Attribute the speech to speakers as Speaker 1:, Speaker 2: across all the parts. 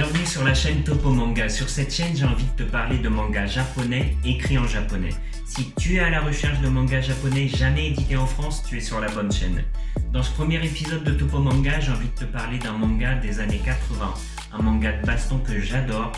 Speaker 1: Bienvenue sur la chaîne Topo Manga. Sur cette chaîne, j'ai envie de te parler de manga japonais écrit en japonais. Si tu es à la recherche de manga japonais jamais édité en France, tu es sur la bonne chaîne. Dans ce premier épisode de Topo Manga, j'ai envie de te parler d'un manga des années 80. Un manga de baston que j'adore,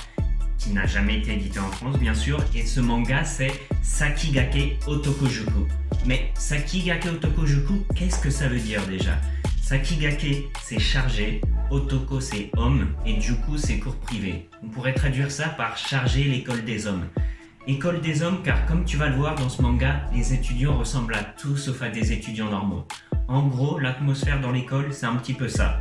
Speaker 1: qui n'a jamais été édité en France bien sûr, et ce manga c'est Sakigake Otokojuku. Mais Sakigake Otokojuku, qu'est-ce que ça veut dire déjà? Sakigake c'est chargé, Otoko c'est homme et Juku c'est cours privé. On pourrait traduire ça par chargé l'école des hommes. École des hommes car comme tu vas le voir dans ce manga, les étudiants ressemblent à tout sauf à des étudiants normaux. En gros, l'atmosphère dans l'école c'est un petit peu ça.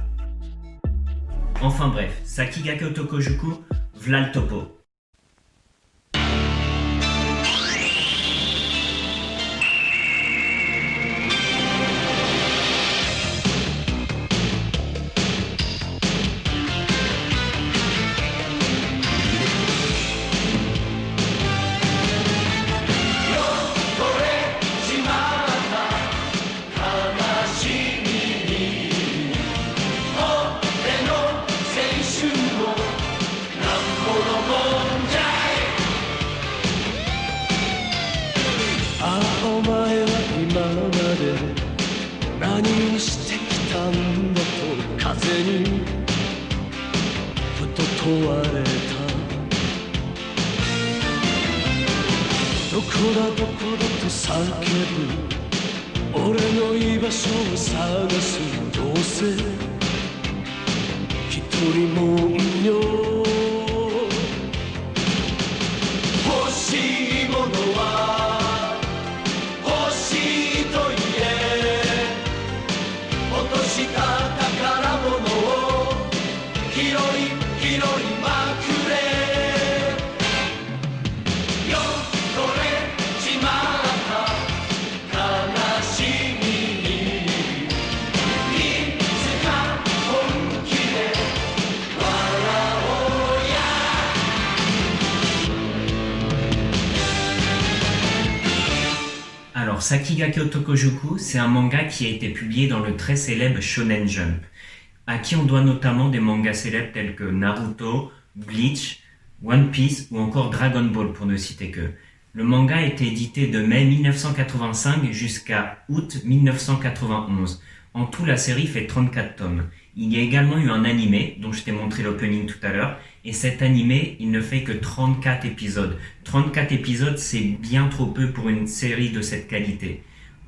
Speaker 1: Enfin bref, Sakigake Otokojuku, v'là le topo. Alors, Sakigake Otokojuku, c'est un manga qui a été publié dans le très célèbre Shonen Jump, à qui on doit notamment des mangas célèbres tels que Naruto, Bleach, One Piece ou encore Dragon Ball pour ne citer que. Le manga a été édité de mai 1985 jusqu'à août 1991. En tout, la série fait 34 tomes. Il y a également eu un animé, dont je t'ai montré l'opening tout à l'heure, et cet animé, il ne fait que 34 épisodes. 34 épisodes, c'est bien trop peu pour une série de cette qualité.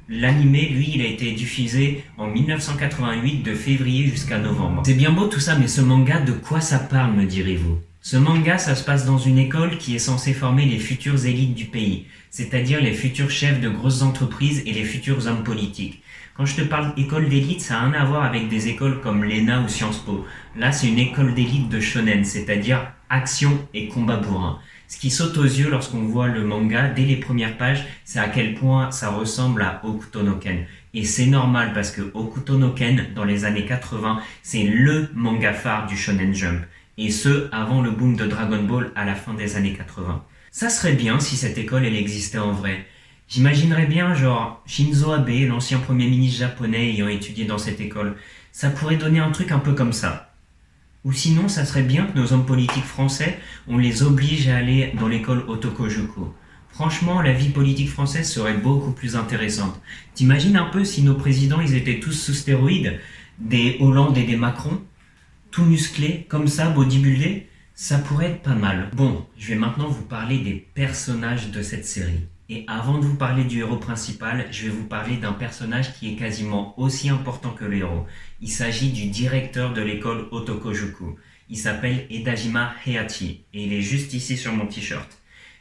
Speaker 1: L'animé, lui, il a été diffusé en 1988, de février jusqu'à novembre. C'est bien beau tout ça, mais ce manga, de quoi ça parle, me direz-vous? Ce manga, ça se passe dans une école qui est censée former les futures élites du pays, c'est-à-dire les futurs chefs de grosses entreprises et les futurs hommes politiques. Quand je te parle école d'élite, ça n'a rien à voir avec des écoles comme l'ENA ou Sciences Po. Là, c'est une école d'élite de shonen, c'est-à-dire action et combat bourrin. Ce qui saute aux yeux lorsqu'on voit le manga, dès les premières pages, c'est à quel point ça ressemble à Hokuto no Ken. Et c'est normal parce que Hokuto no Ken, dans les années 80, c'est le manga phare du Shonen Jump. Et ce, avant le boom de Dragon Ball à la fin des années 80. Ça serait bien si cette école, elle existait en vrai. J'imaginerais bien, genre, Shinzo Abe, l'ancien premier ministre japonais ayant étudié dans cette école. Ça pourrait donner un truc un peu comme ça. Ou sinon, ça serait bien que nos hommes politiques français, on les oblige à aller dans l'école Otokojuku. Franchement, la vie politique française serait beaucoup plus intéressante. T'imagines un peu si nos présidents, ils étaient tous sous stéroïdes, des Hollande et des Macron, tout musclés, comme ça, bodybuildés, ça pourrait être pas mal. Bon, je vais maintenant vous parler des personnages de cette série. Et avant de vous parler du héros principal, je vais vous parler d'un personnage qui est quasiment aussi important que le héros. Il s'agit du directeur de l'école Otokojuku. Il s'appelle Edajima Heihachi et il est juste ici sur mon t-shirt.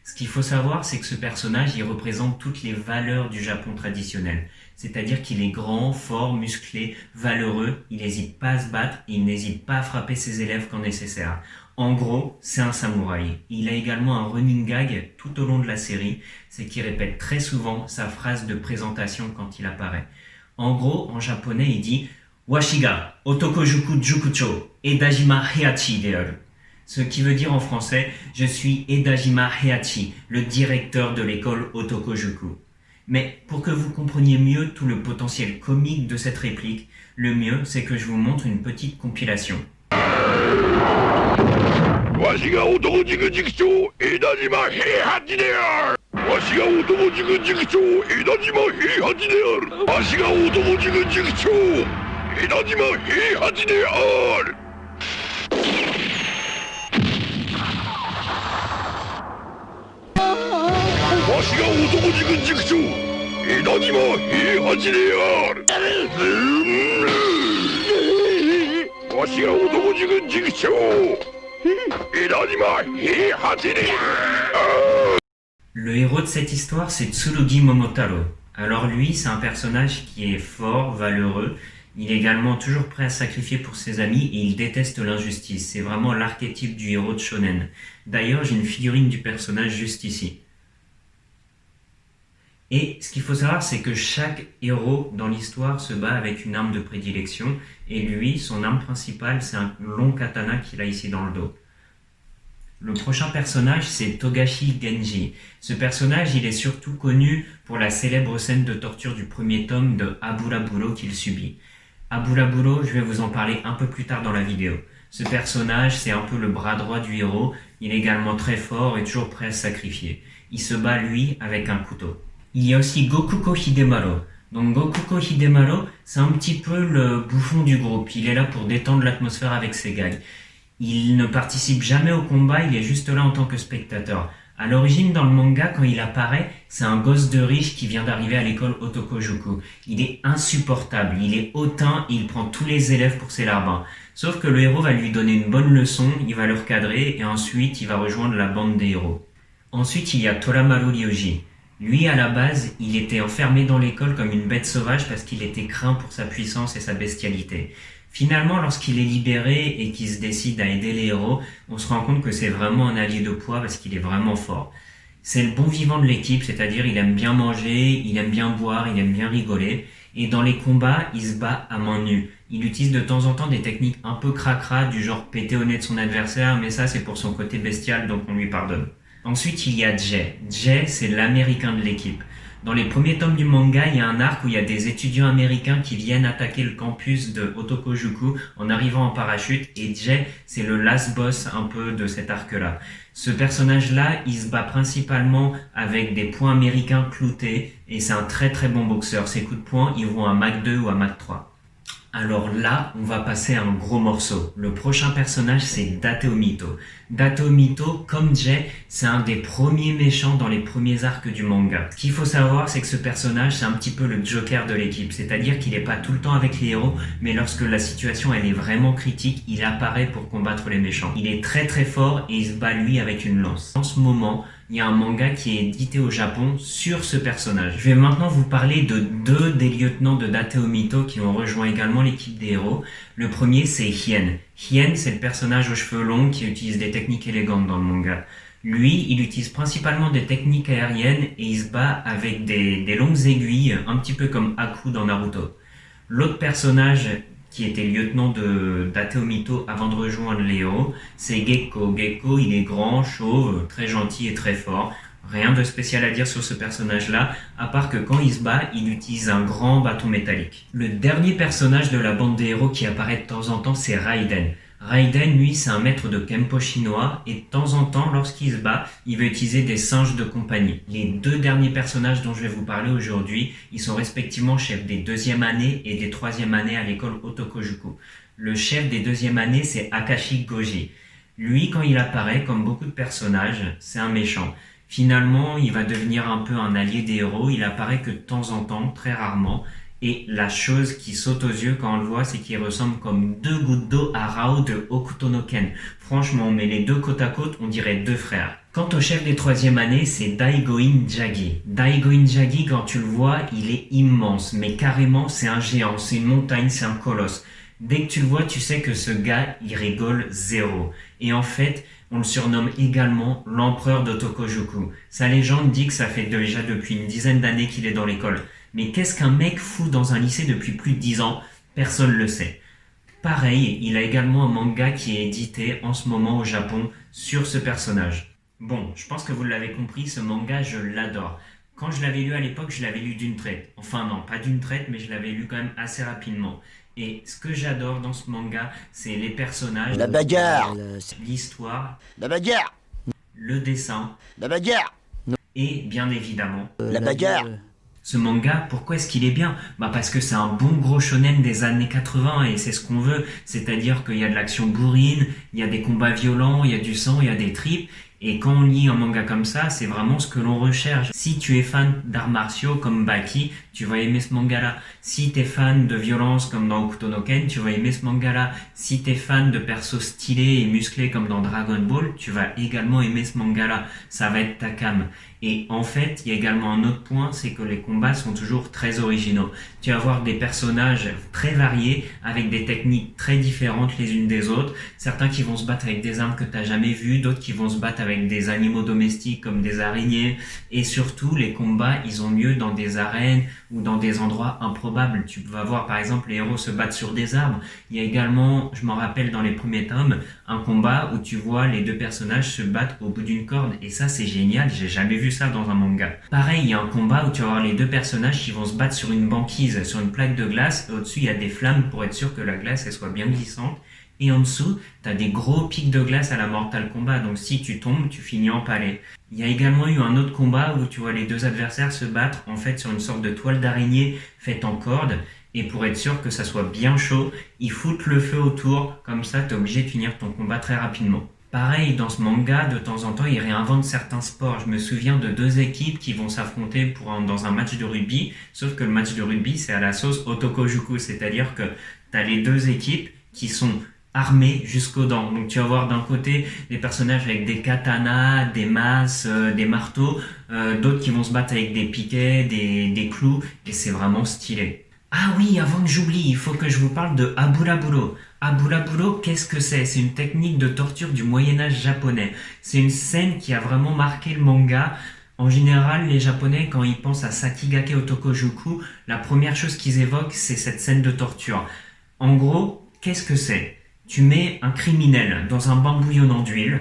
Speaker 1: Ce qu'il faut savoir, c'est que ce personnage, il représente toutes les valeurs du Japon traditionnel. C'est-à-dire qu'il est grand, fort, musclé, valeureux, il n'hésite pas à se battre et il n'hésite pas à frapper ses élèves quand nécessaire. En gros, c'est un samouraï. Il a également un running gag tout au long de la série, c'est qu'il répète très souvent sa phrase de présentation quand il apparaît. En gros, en japonais, il dit « Washiga, Otokojuku Jukucho, Edajima Heihachi dearu ». Ce qui veut dire en français « Je suis Edajima Heihachi, le directeur de l'école Otokojuku ». Mais pour que vous compreniez mieux tout le potentiel comique de cette réplique, le mieux c'est que je vous montre une petite compilation.
Speaker 2: わしが男塾塾長枝島平八である。わしが男塾塾長枝島平八である。わしが男塾塾長枝島平八である。わしが男塾塾長枝島平八である。わしが男塾塾長枝島平八である。
Speaker 1: Le héros de cette histoire, c'est Tsurugi Momotaro. Alors lui, c'est un personnage qui est fort, valeureux. Il est également toujours prêt à sacrifier pour ses amis et il déteste l'injustice. C'est vraiment l'archétype du héros de shonen. D'ailleurs, j'ai une figurine du personnage juste ici. Et ce qu'il faut savoir, c'est que chaque héros dans l'histoire se bat avec une arme de prédilection. Et lui, son arme principale, c'est un long katana qu'il a ici dans le dos. Le prochain personnage, c'est Togashi Genji. Ce personnage, il est surtout connu pour la célèbre scène de torture du premier tome de Aburaburo qu'il subit. Aburaburo, je vais vous en parler un peu plus tard dans la vidéo. Ce personnage, c'est un peu le bras droit du héros. Il est également très fort et toujours prêt à se sacrifier. Il se bat, lui, avec un couteau. Il y a aussi Gokuko Hidemaro. Donc Gokuko Hidemaro, c'est un petit peu le bouffon du groupe. Il est là pour détendre l'atmosphère avec ses gags. Il ne participe jamais au combat, il est juste là en tant que spectateur. À l'origine, dans le manga, quand il apparaît, c'est un gosse de riche qui vient d'arriver à l'école Otokojuku. Il est insupportable, il est hautain et il prend tous les élèves pour ses larbins. Sauf que le héros va lui donner une bonne leçon, il va le recadrer et ensuite il va rejoindre la bande des héros. Ensuite, il y a Toramaru Ryoji. Lui, à la base, il était enfermé dans l'école comme une bête sauvage parce qu'il était craint pour sa puissance et sa bestialité. Finalement, lorsqu'il est libéré et qu'il se décide à aider les héros, on se rend compte que c'est vraiment un allié de poids parce qu'il est vraiment fort. C'est le bon vivant de l'équipe, c'est-à-dire il aime bien manger, il aime bien boire, il aime bien rigoler. Et dans les combats, il se bat à main nue. Il utilise de temps en temps des techniques un peu cracra, du genre péter au nez de son adversaire, mais ça c'est pour son côté bestial, donc on lui pardonne. Ensuite, il y a Jay. Jay, c'est l'américain de l'équipe. Dans les premiers tomes du manga, il y a un arc où il y a des étudiants américains qui viennent attaquer le campus de Otokojuku en arrivant en parachute, et Jay, c'est le last boss un peu de cet arc-là. Ce personnage-là, il se bat principalement avec des poings américains cloutés, et c'est un très très bon boxeur. Ses coups de poing, ils vont à Mach 2 ou à Mach 3. Alors là, on va passer à un gros morceau. Le prochain personnage, c'est Dateo Mito. Dateo Mito, comme Jay, c'est un des premiers méchants dans les premiers arcs du manga. Ce qu'il faut savoir, c'est que ce personnage, c'est un petit peu le Joker de l'équipe. C'est-à-dire qu'il n'est pas tout le temps avec les héros, mais lorsque la situation elle est vraiment critique, il apparaît pour combattre les méchants. Il est très très fort et il se bat lui avec une lance. En ce moment, il y a un manga qui est édité au Japon sur ce personnage. Je vais maintenant vous parler de deux des lieutenants de Dateo Mito qui ont rejoint également l'équipe des héros. Le premier, c'est Hien. Hien, c'est le personnage aux cheveux longs qui utilise des techniques élégantes dans le manga. Lui, il utilise principalement des techniques aériennes et il se bat avec des longues aiguilles, un petit peu comme Aku dans Naruto. L'autre personnage qui était lieutenant de Dateo Mito avant de rejoindre les héros, c'est Gekko. Gekko, il est grand, chauve, très gentil et très fort. Rien de spécial à dire sur ce personnage-là, à part que quand il se bat, il utilise un grand bâton métallique. Le dernier personnage de la bande des héros qui apparaît de temps en temps, c'est Raiden. Raiden, lui, c'est un maître de Kempo chinois, et de temps en temps, lorsqu'il se bat, il va utiliser des singes de compagnie. Les deux derniers personnages dont je vais vous parler aujourd'hui, ils sont respectivement chefs des 2e années et des 3e années à l'école Otokojuku. Le chef des 2e années, c'est Akashi Goji. Lui, quand il apparaît, comme beaucoup de personnages, c'est un méchant. Finalement, il va devenir un peu un allié des héros, il apparaît que de temps en temps, très rarement, et la chose qui saute aux yeux quand on le voit, c'est qu'il ressemble comme 2 gouttes d'eau à Rao de Hokuto no Ken. Franchement, on met les deux côte à côte, on dirait 2 frères. Quant au chef des 3e années, c'est Daigoin Jagi. Daigoin Jagi, quand tu le vois, il est immense, mais carrément, c'est un géant, c'est une montagne, c'est un colosse. Dès que tu le vois, tu sais que ce gars, il rigole zéro. Et en fait, on le surnomme également l'empereur d'Otokojuku. Sa légende dit que ça fait déjà depuis une dizaine d'années qu'il est dans l'école. Mais qu'est-ce qu'un mec fout dans un lycée depuis plus de 10 ans? Personne ne le sait. Pareil, il a également un manga qui est édité en ce moment au Japon sur ce personnage. Bon, je pense que vous l'avez compris, ce manga, je l'adore. Quand je l'avais lu à l'époque, je l'avais lu d'une traite. Enfin non, pas d'une traite, mais je l'avais lu quand même assez rapidement. Et ce que j'adore dans ce manga, c'est les personnages,
Speaker 3: La bagarre.
Speaker 1: l'histoire,
Speaker 3: La bagarre.
Speaker 1: le dessin
Speaker 3: La bagarre.
Speaker 1: et bien évidemment
Speaker 3: La bagarre.
Speaker 1: ce manga. Pourquoi est-ce qu'il est bien? Parce que c'est un bon gros shonen des années 80 et c'est ce qu'on veut, c'est-à-dire qu'il y a de l'action bourrine, il y a des combats violents, il y a du sang, il y a des tripes. Et quand on lit un manga comme ça, c'est vraiment ce que l'on recherche. Si tu es fan d'arts martiaux comme Baki, tu vas aimer ce manga-là. Si tu es fan de violence comme dans Hokuto no Ken, tu vas aimer ce manga-là. Si tu es fan de persos stylés et musclés comme dans Dragon Ball, tu vas également aimer ce manga-là. Ça va être ta came. Et en fait, il y a également un autre point, c'est que les combats sont toujours très originaux. Tu vas avoir des personnages très variés, avec des techniques très différentes les unes des autres. Certains qui vont se battre avec des armes que tu n'as jamais vues, d'autres qui vont se battre avec des animaux domestiques comme des araignées. Et surtout, les combats, ils ont lieu dans des arènes ou dans des endroits improbables. Tu vas voir par exemple les héros se battre sur des arbres. Il y a également, je m'en rappelle dans les premiers tomes, un combat où tu vois les deux personnages se battre au bout d'une corde. Et ça, c'est génial, j'ai jamais vu ça dans un manga. Pareil, il y a un combat où tu vas voir les deux personnages qui vont se battre sur une banquise, sur une plaque de glace. Et au-dessus, il y a des flammes pour être sûr que la glace elle soit bien glissante. Et en dessous, tu as des gros pics de glace à la Mortal Kombat. Donc si tu tombes, tu finis empalé. Il y a également eu un autre combat où tu vois les deux adversaires se battre en fait sur une sorte de toile d'araignée faite en corde. Et pour être sûr que ça soit bien chaud, ils foutent le feu autour. Comme ça, tu es obligé de finir ton combat très rapidement. Pareil, dans ce manga, de temps en temps, ils réinventent certains sports. Je me souviens de deux équipes qui vont s'affronter dans un match de rugby, sauf que le match de rugby, c'est à la sauce Otokojuku, c'est-à-dire que tu as les deux équipes qui sont armées jusqu'aux dents. Donc tu vas voir d'un côté des personnages avec des katanas, des masses, des marteaux, d'autres qui vont se battre avec des piquets, des clous, et c'est vraiment stylé. Ah oui, avant que j'oublie, il faut que je vous parle de Abulaburo. Abulaburo, qu'est-ce que c'est? C'est une technique de torture du Moyen-Âge japonais. C'est une scène qui a vraiment marqué le manga. En général, les Japonais, quand ils pensent à Sakigake Otokojuku, la première chose qu'ils évoquent, c'est cette scène de torture. En gros, qu'est-ce que c'est? Tu mets un criminel dans un bain bouillonnant d'huile,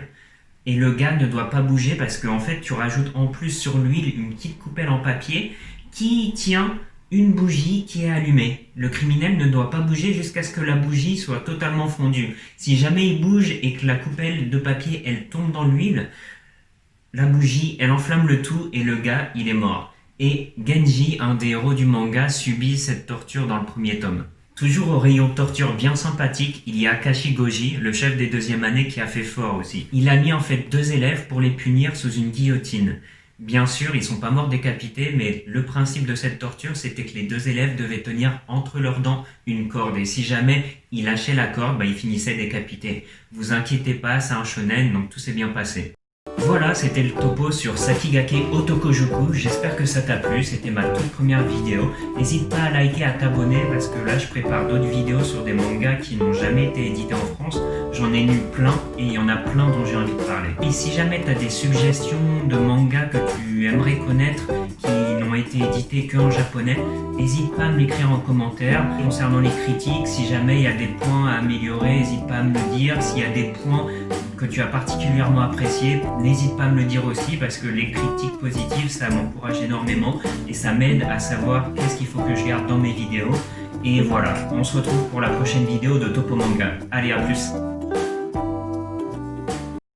Speaker 1: et le gars ne doit pas bouger parce qu'en fait, tu rajoutes en plus sur l'huile une petite coupelle en papier qui tient une bougie qui est allumée. Le criminel ne doit pas bouger jusqu'à ce que la bougie soit totalement fondue. Si jamais il bouge et que la coupelle de papier elle tombe dans l'huile, la bougie elle enflamme le tout et le gars il est mort. Et Genji, un des héros du manga, subit cette torture dans le premier tome. Toujours au rayon torture bien sympathique, il y a Akashi Goji, le chef des deuxièmes années qui a fait fort aussi. Il a mis en fait deux élèves pour les punir sous une guillotine. Bien sûr, ils sont pas morts décapités, mais le principe de cette torture, c'était que les deux élèves devaient tenir entre leurs dents une corde. Et si jamais ils lâchaient la corde, ils finissaient décapités. Vous inquiétez pas, c'est un shonen, donc tout s'est bien passé. Voilà, c'était le topo sur Sakigake Otokojuku. J'espère que ça t'a plu, c'était ma toute première vidéo. N'hésite pas à liker, à t'abonner, parce que là, je prépare d'autres vidéos sur des mangas qui n'ont jamais été édités en France. J'en ai lu plein, et il y en a plein dont j'ai envie de parler. Et si jamais tu as des suggestions de mangas que tu aimerais connaître, qui n'ont été édités qu'en japonais, n'hésite pas à me l'écrire en commentaire. Concernant les critiques, si jamais il y a des points à améliorer, n'hésite pas à me le dire. S'il y a des points que tu as particulièrement appréciés, n'hésite pas à me le dire aussi, parce que les critiques positives, ça m'encourage énormément et ça m'aide à savoir qu'est-ce qu'il faut que je garde dans mes vidéos. Et voilà, on se retrouve pour la prochaine vidéo de Topo Manga. Allez, à plus!